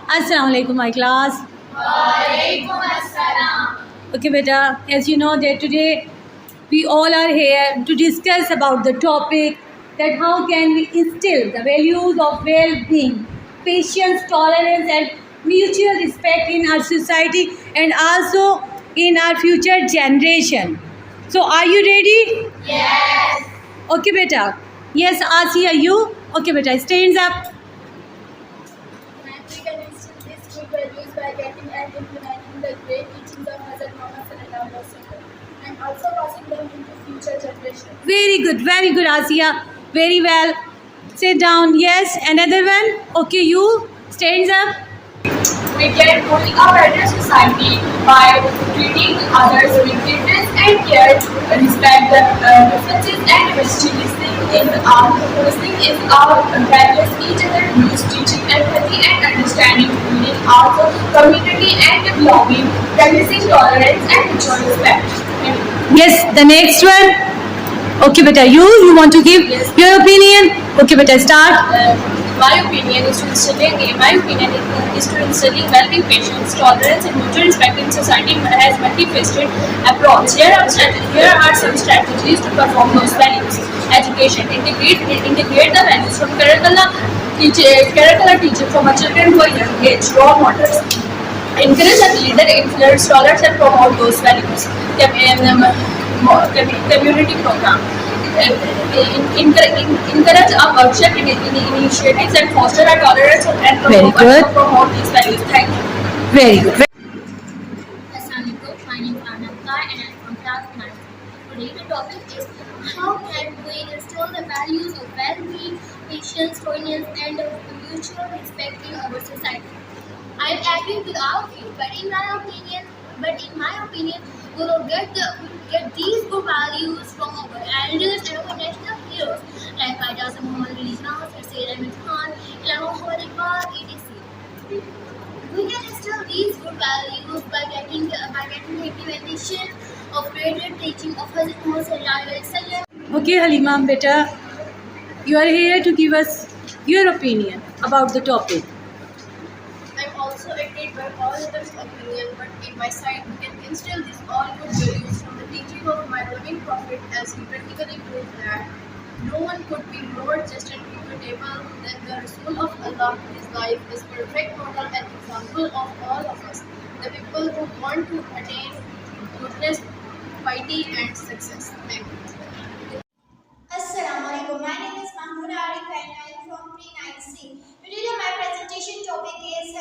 Assalamu alaikum, my class. Walaikum assalam. Okay, beta, as you know that today we all are here to discuss about the topic that how can we instill the values of well-being, patience, tolerance and mutual respect in our society and also in our future generation. So are you ready? Yes. Okay, beta. Yes, Asiya, you? Okay, beta, stands up. We can instill these good values by getting and implementing the great teachings of Hazrat Muhammad Sallallahu Alaihi Wasallam and also passing them into future generations. Very good, Asiya. Very well. Sit down. Yes, another one. Okay, you stands up. We can build a better society by treating others with kindness and care, respect the differences and listening is our values each other use teaching empathy and understanding, building our community and belonging, practicing tolerance and mutual respect. Yes, the next one. Okay, beta, you want to give your opinion? Okay, beta, start. My opinion is to instilling well-being, patience, tolerance, and mutual respect in society has multifaceted approach. Here are some strategies to perform those values. Education: integrate the values from curricular teaching from a children to a young age. Role models: encourage a leader, influence scholars, and promote those values. Community program. Encourage our workshop initiatives and foster our tolerance and promote these values. Thank you. Very good. Assalamualaikum. My name is Ananta and I'm from class 9. Today the topic is how can we instill the values of well-being, patience, tolerance and mutual respect in our society. I agree with all of you, but in my opinion, we will get these good values from our elders and our national heroes like Qaida Azam Muhammad Ali Jinnah, Sayyid Ahmed Khan, Ilham Muhammad Iqbal, etc. We can instill these good values by getting the implementation of greater teaching of Hazrat Muhammad Sallallahu Alaihi Wasallam. Okay, Halima, beta, you are here to give us your opinion about the topic. I'm also agreed by all others' opinion, but in my side, we can instill these all good values from the teaching of my loving Prophet, as he practically proved that no one could be more just and equitable than the Rasul of Allah. His life is perfect model and example of all of us, the people who want to attain goodness, piety, and success. Thank you. Assalamualaikum. My name is Mahmood Arif and I am from Pre-9C. Today my presentation topic is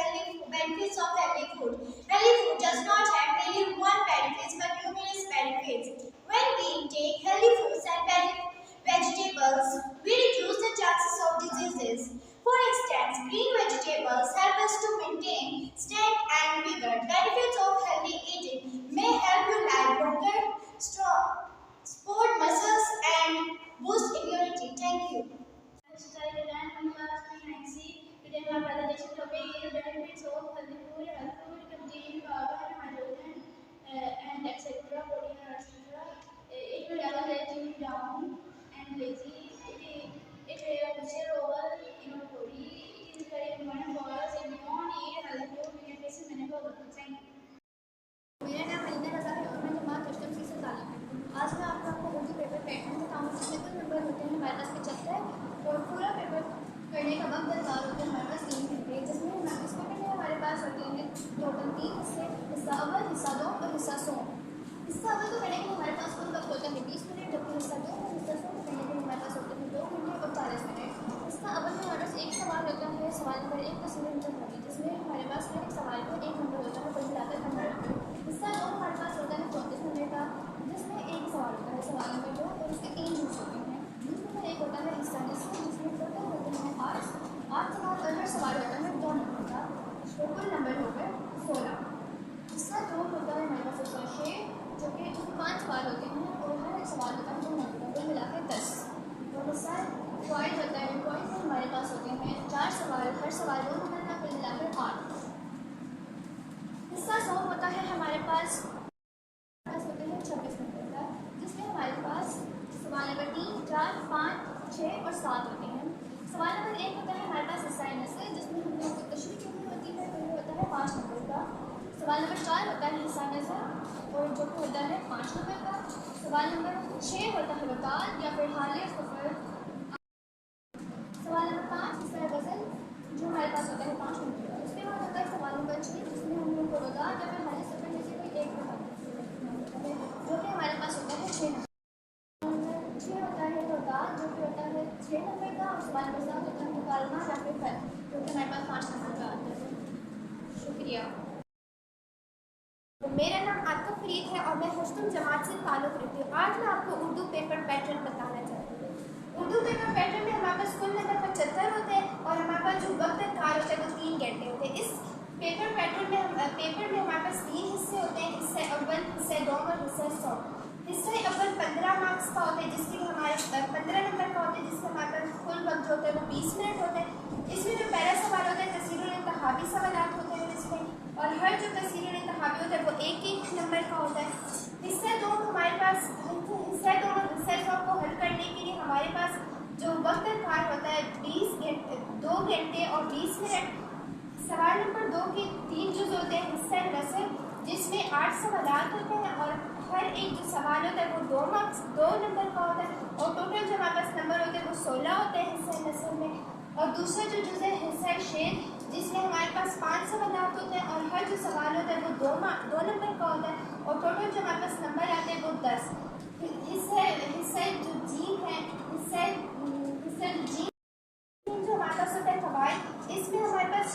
benefits of healthy food. Healthy food does not have merely one benefit but numerous benefits. When we intake healthy foods and vegetables, we reduce the chances of diseases. For instance, green vegetables help us to maintain strength and vigor. Benefits of healthy eating may help you live longer, support muscles and boost immunity. Thank you. Today my presentation topic is benefits of healthy food. Healthy food contain carbon, hydrogen, and etc. protein, etc. It will never let you down and lazy. It plays a crucial role in our body. It is very important for us. If we don't eat healthy food, we can face many problems. Thank you. मेरा नाम अलीना रज़ा है और मैं जमात अष्टम सी से तालीम है। आज मैं आपको उर्दू पेपर पैटर्न बताऊँगी जिसमें कुल नंबर होते हैं हमारे पास 75 और पूरा पेपर करने का वक्त दरकार होता है हमारे पास 3 घंटे, जिसमें इस पेपर में हमारे पास होते हैं टोटल 3 हिस्से, हिस्सा अव्वल, हिस्सा 2 और हिस्सा 100। हिस्सा अव्वल को करने के लिए हमारे पास कुल वक्त होता है 20 मिनट, जबकि हिस्सा 2 और हिस्सा 100 को करने के लिए हमारे पास होते हैं 2 घंटे और 40 मिनट। हिस्सा अव्वल में हमारे पास एक सवाल होता है, सवाल नंबर 1 10 मिनट तक होगी, जिसमें हमारे पास हर एक सवाल पर 1 नंबर होता है, कुल मिलाकर 15 नंबर। हिस्सा 2 हमारे पास होता है 34 मिनट का, जिसमें एक सवाल होता है, सवाल नंबर 2 और उसके 3 हिस्से होते हैं। जिसमें एक होता है हिस्सा जिसमें टोटल होते हैं 8 सवाल और हर सवाल होता है 2 नंबर का, तो कुल नंबर हो गए 16। हिस्सा 2 होता है हमारे पास हिस्सा 6, जो कि उसमें 5 सवाल होते हैं और हर एक सवाल होता है 2 नंबर का, कुल मिलाकर 10। तो हिस्सा पॉइंट होता है, पॉइंट में हमारे पास होते हैं 4 सवाल, हर सवाल 2 नंबर का, कुल मिलाकर 8। हिस्सा 100 होता है हमारे पास होते हैं 26 नंबर का, जिसमें हमारे पास सवाल नंबर 3, 4, 5, 6 और 7 होते हैं। सवाल नंबर 1 होता है हमारे पास हिस्सा नस्ल, जिसमें है 5 नंबर का। सवाल नंबर 4 होता है हिस्सा नज़र, और जो कि होता है 5 नंबर का। सवाल नंबर 6 होता है वकाल या फिर हालिया सफ़र। सवाल नंबर 5 हिस्सा है गज़ल, जो हमारे पास होता है 5 नंबर का। उसके बाद होता है सवाल नंबर 6, जिसमें हम लोग को वकाल या फिर हालिया सफ़र में से कोई एक होता है, जो कि हमारे पास होता है 6 नंबर। 6 होता है वकाल, जो कि होता है 6 नंबर का। और सवाल नंबर 7 होता है मुकालमा या फिर फल, जो कि हमारे पास 5 नंबर का आता है। शुक्रिया। मेरा नाम आतिफ फरीद है और मैं हश्तम जमात से ताल्लुक़ रखती हूँ। आज मैं आपको उर्दू पेपर पैटर्न बताना चाहती हूँ। उर्दू पेपर पैटर्न में हमारे पास कुल नंबर 75 होते हैं और हमारे पास जो वक्त कार होता है वो 3 घंटे होते हैं। इस पेपर पैटर्न में हमारे पास 3 हिस्से होते हैं, हिस्सा अव्वल, हिस्सा दोम और हिस्सा सौ। हिस्सा अव्वल 15 मार्क्स का होता है, जिसके हमारे 15 नंबर का होता है, जिससे हमारे पास कुल वक्त जो होता है वो 20 मिनट होते हैं। इसमें जो पहला सवाल होता है तस्वीरुल इंतहाबी सवालात होते हैं इसमें, और हर जो तस्वीरुल इंतहाबी होता है वो 1-1 नंबर का होता है। हिस्सा दो हमारे पास हिस्सा दो और हिस्सा सौ को हल करने के लिए हमारे पास जो वक्त कार होता है 2 घंटे और 20 मिनट। सवाल नंबर 2 के 3 जुज़ होते हैं। हिस्सा नसर, जिसमें 8 सवालात होते हैं और हर एक जो सवाल होता है वो 2 नंबर का होता है, और टोटल जो हमारे पास नंबर होते हैं वो 16 होते हैं हिस्सा नसर में। और दूसरा जो जुज़ है हिस्सा शेर, जिसमें हमारे पास 5 सवालात होते हैं और हर जो सवाल होता है वो 2 नंबर का होता है, और टोटल जो हमारे पास नंबर आते हैं वो 10। हिस्सा जो जीन है, हिस्सा जीन जो हमारे पास होता है कवायद, इसमें हमारे पास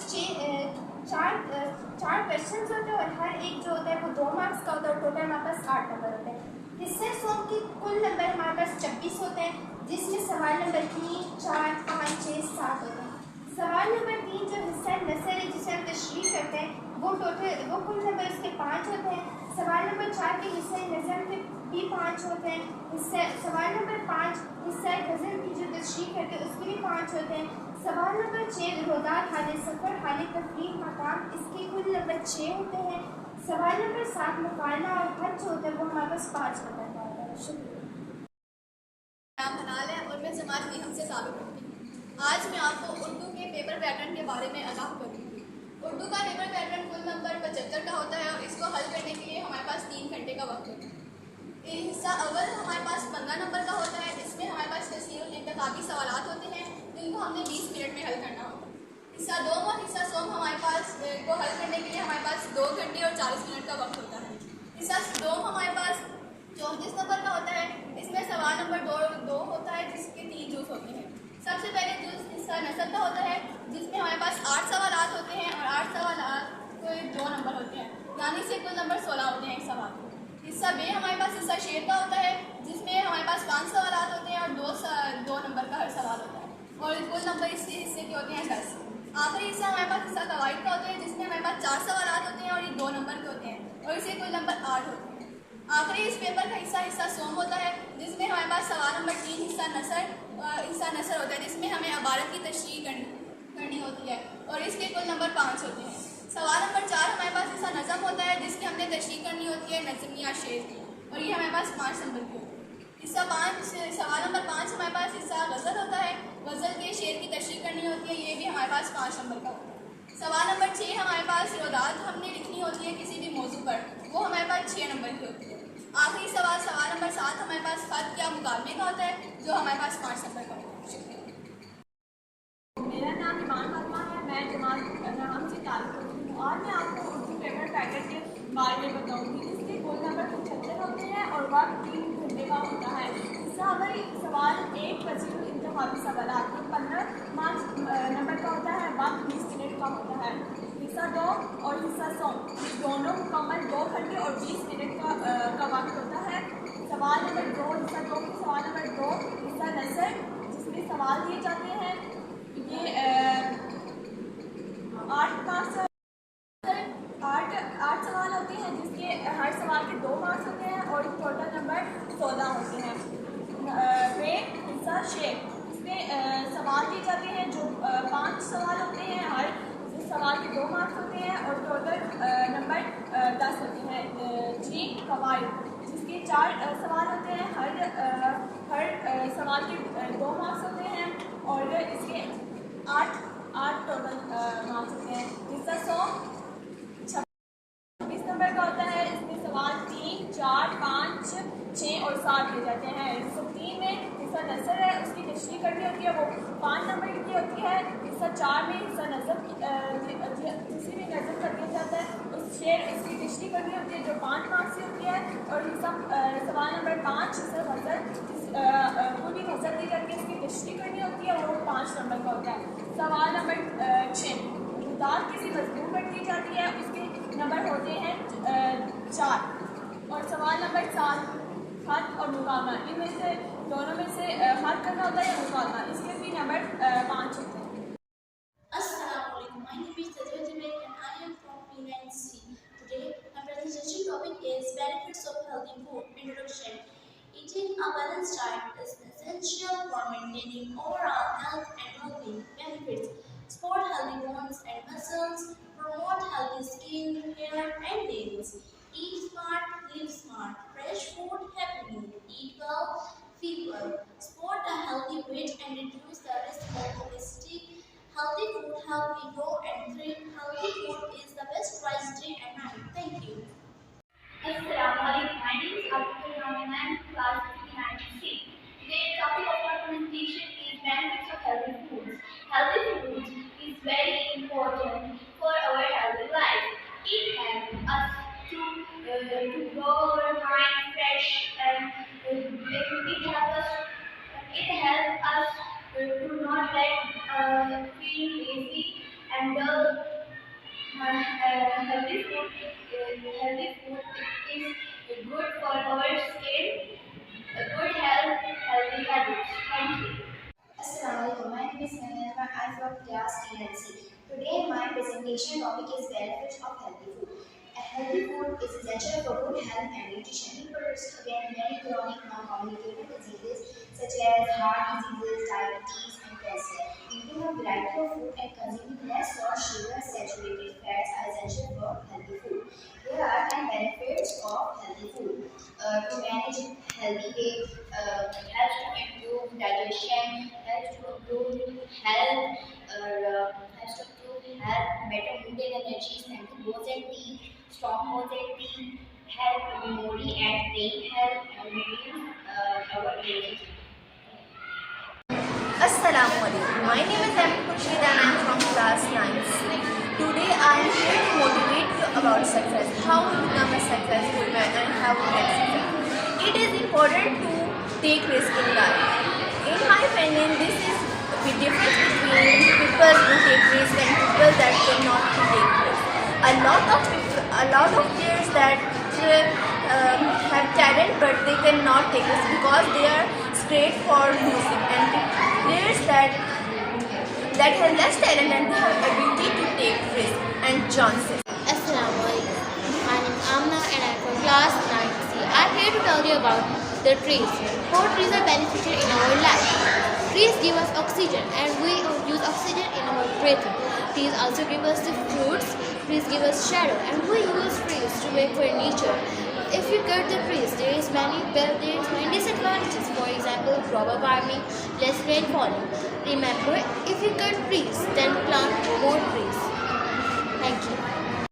4 क्वेश्चन होते हैं और हर एक जो होता है वो 2 मार्क्स का होता है, और टोटल हमारे पास 8 नंबर होते हैं। हिस्से सोम की कुल नंबर हमारे पास 26 होते हैं, जिसमें सवाल नंबर 3, 4, 5, 6, 7 होते हैं। सवाल नंबर 3 जो हिस्सा नसर है, जिसे हम तशरीह करते हैं, वो कुल नंबर इसके 5 होते हैं। सवाल नंबर 4 के हिस्से नज़र के भी 5 होते हैं। सवाल नंबर 5 हिस्सा गज़ल की जो तशरीह करते हैं उसके भी 5 होते हैं। सवाल नंबर 6 रोदार हाले सफ़र हाले तफरीह मकाम, इसके कुल नंबर 6 होते हैं। सवाल नंबर 7 मुकालमा और हज जो होता है वो हमारे पास 5 नंबर का होता है। शुक्रिया। नाम हनाल है और मैं जमात में हमसे ताल्लुक़ रखती हूँ। आज मैं आपको उर्दू के पेपर पैटर्न के बारे में आगाह करूँगी। उर्दू का पेपर पैटर्न कुल नंबर 75 का होता है और इसको हल करने के लिए हमारे पास 3 घंटे का वक्त होता है। हिस्सा अव्वल हमारे पास 15 नंबर का होता है, जिसमें हमारे पास तस्वीरुल इंतखाबी सवालात होते हैं जिनको हमने 20 मिनट में हल करना होता है। हिस्सा दोम और हिस्सा सोम हमारे पास को हल करने के लिए हमारे पास 2 घंटे और 40 मिनट का वक्त होता है। हिस्सा दोम हमारे पास 34 नंबर का होता है, इसमें सवाल नंबर 2 होता है, जिसके 3 जुज़ होते हैं। सबसे पहले जुज़ हिस्सा नसब का होता है, जिसमें हमारे पास 8 सवालात होते हैं और 8 सवालात को 2 नंबर होते हैं, यानी से कुल नंबर 16 होते हैं एक सवाल। हिस्सा बे हमारे पास हिस्सा शेर का होता है, जिसमें हमारे पास 5 सवालात होते हैं और 2 नंबर का हर सवाल होता है, और कुल नंबर इस हिस्से के होते हैं 10। आखिरी हिस्सा हमारे पास हिस्सा कवायद का होता है, जिसमें हमारे पास 4 सवालात होते हैं और ये 2 नंबर के होते हैं, और इसे कुल नंबर 8 होते हैं। आखिरी इस पेपर का हिस्सा सोम होता है, जिसमें हमारे पास सवाल नंबर 3 हिस्सा नसर होता है, जिसमें हमें अबारत की तशरीह करनी होती है, और इसके कुल नंबर 5 होते हैं। सवाल नंबर 4 हमारे पास हिस्सा नज़म होता है, जिसकी हमने तशरीह करनी होती है नज़म या शेर की, और ये हमारे पास 5 नंबर की होती है। सवाल नंबर 5 हमारे पास हिस्सा गज़ल होता है, गज़ल के शेर की तशरीह करनी होती है, ये भी हमारे पास 5 नंबर का होता है। सवाल नंबर 6 हमारे पास रोदात हमने लिखनी होती है किसी भी मौजू पर, वो हमारे पास 6 नंबर की होती है। आखिरी सवाल नंबर 7 हमारे पास ख़त या मुकालमे का होता है, जो हमारे पास 5 नंबर का होता है। शुक्रिया। मेरा नाम ईमान फातिमा है, मैं जमात हमसे ताल्लुक़ रखती हूँ। आज मैं आपको उर्दू पेपर पैटर्न के बारे में बताऊँगी। इसके कुल नंबर 75 होते हैं और वक्त 3 घंटे का होता है। हिस्सा हमारे सवाल 1 तस्वीरुल इंतखाबी सवालात 15 मार्क्स नंबर का होता है, वक्त 20 मिनट का होता है। हिस्सा 2 और हिस्सा सोम दोनों मुकम्मल 2 घंटे और 20 मिनट का वक्त होता है। सवाल नंबर 2 हिस्सा 2 के सवाल नंबर 2 हिस्सा नसर, जिसमें सवाल दिए जाते हैं, ये 8 सवाल होते हैं, जिसके हर सवाल के 2 मार्क्स होते हैं और टोटल नंबर 16 होते हैं। हिस्सा शेर, इसमें सवाल दिए जाते हैं, जो 5 सवाल होते हैं, हर सवाल के 2 मार्क्स होते हैं और टोटल नंबर 10 होते हैं। जी कवायद, जिसके 4 सवाल होते हैं, हर सवाल के 2 मार्क्स होते हैं और इसके 8 टोटल मार्क्स होते हैं। हिस्सा 100 किसी भी नज़म कर दिया जाता है उस शेर इसकी किश्ती करनी होती है जो 5 मार्क्स की होती है। और सवाल नंबर 5 से गज़ल पूरी गज़ल दी जाती है, इसकी किश्ती करनी होती है, वो 5 नंबर का होता है। सवाल नंबर 6 किताब किसी मजमून पर दी जाती है, उसके नंबर होते हैं 4। और सवाल नंबर 7 खत और मुकालमा, इनमें से दोनों में से खत करना होता है या मुकालमा, इसके भी नंबर 5 होते हैं। Assalamualaikum. My name is Tazwa Jubair and I am from P9C. Today, my presentation topic is benefits of healthy food. Introduction. Eating a balanced diet is essential for maintaining overall health and well-being. Benefits: support healthy bones and muscles, promote healthy skin, hair, and nails. Eat smart, live smart. Fresh food, happy mood. Eat well, feel well. Support a healthy weight and reduce the risk of obesity. Healthy food help me grow and thrive. Healthy food is the best choice day and night. Thank you. Assalamualaikum. My name is Abdul Rahman. I am class 9C. Today's topic of our presentation is benefits of healthy foods. Healthy foods is very important for our healthy life. It helps us to grow our mind fresh and it helps us to not feel lazy and dull. Healthy food is good for our skin, good health, healthy habits. Thank you. Assalamualaikum. My name is Manira. I'm from class 10C. Today, my presentation topic is benefits of healthy food. A healthy food is essential for good health and nutrition. It protects against many chronic non-communicable diseases such as heart diseases, diabetes, and cancer. Eating a variety of food and consuming less salt, sugar, saturated fats are essential for healthy food. There are 10 benefits of healthy food. To manage healthy weight, helps to improve digestion, helps to improve health, helps to improve health, better mood and energy, strengthen bones and teeth, strong bones and teeth, help memory and brain health, and reduce our aging. Assalamualaikum. My name is Amit Khurshid and I am from class 9C. Today I am here to motivate you about success, how to become a successful man and how to get success. It is important to take risk in life. In my opinion, this is the difference between people who take risk and people that cannot take risk. A lot of players that have talent but they cannot take risk because they are straight for losing, and players that have less talent and they have ability to take risk and chances. Assalamualaikum. My name is Amna and I am from class 9C. I am here to tell you about the trees. 4 trees are beneficial in our life. Trees give us oxygen and we use oxygen in our breathing. Trees also give us the fruits. Trees give us shadow and we use trees to make furniture. If you cut the trees, there is many disadvantages. For example, global warming, less rain falling. Remember, if you cut trees, then plant more trees. Thank you.